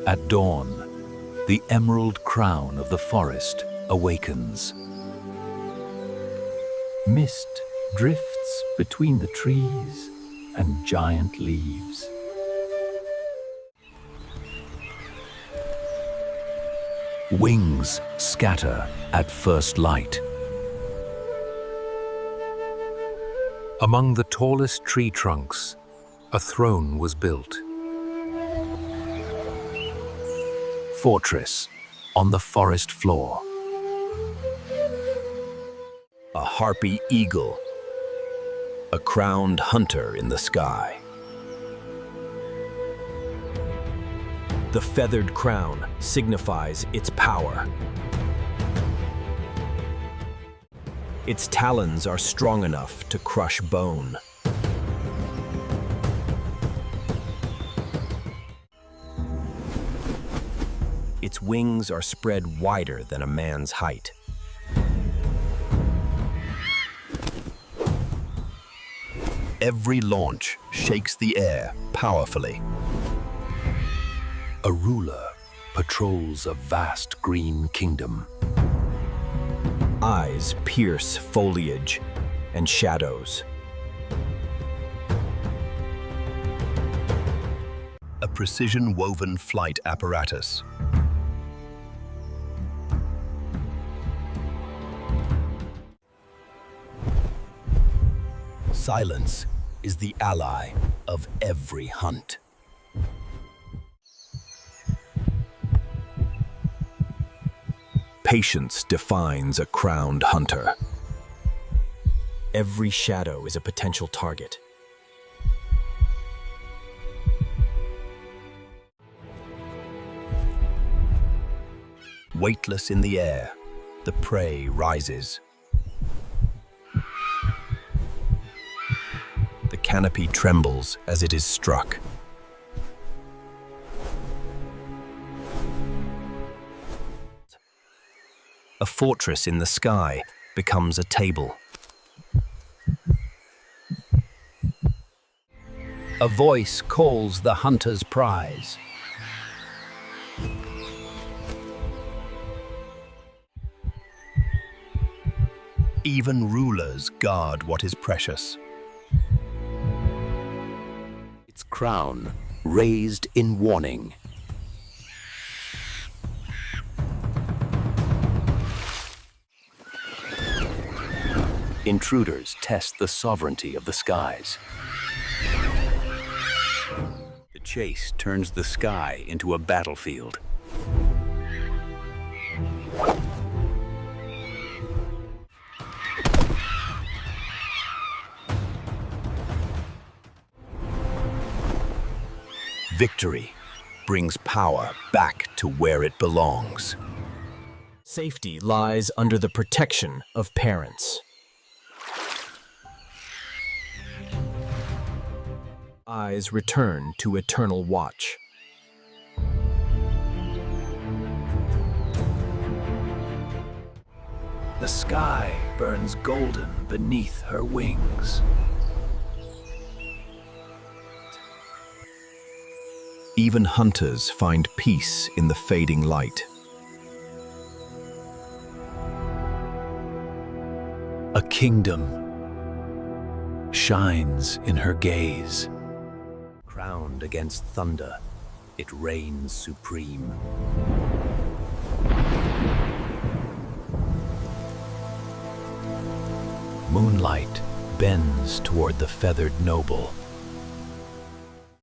At dawn, the emerald crown of the forest awakens. Mist drifts between the trees and giant leaves. Wings scatter at first light. Among the tallest tree trunks, a throne was built. Fortress on the forest floor. A harpy eagle, a crowned hunter in the sky. The feathered crown signifies its power. Its talons are strong enough to crush bone. Its wings are spread wider than a man's height. Every launch shakes the air powerfully. A ruler patrols a vast green kingdom. Eyes pierce foliage and shadows. A precision-woven flight apparatus. Silence is the ally of every hunt. Patience defines a crowned hunter. Every shadow is a potential target. Weightless in the air, the prey rises. The canopy trembles as it is struck. A fortress in the sky becomes a table. A voice calls the hunter's prize. Even rulers guard what is precious. Its crown raised in warning. Intruders test the sovereignty of the skies. The chase turns the sky into a battlefield. Victory brings power back to where it belongs. Safety lies under the protection of parents. Eyes return to eternal watch. The sky burns golden beneath her wings. Even hunters find peace in the fading light. A kingdom shines in her gaze. Crowned against thunder, it reigns supreme. Moonlight bends toward the feathered noble.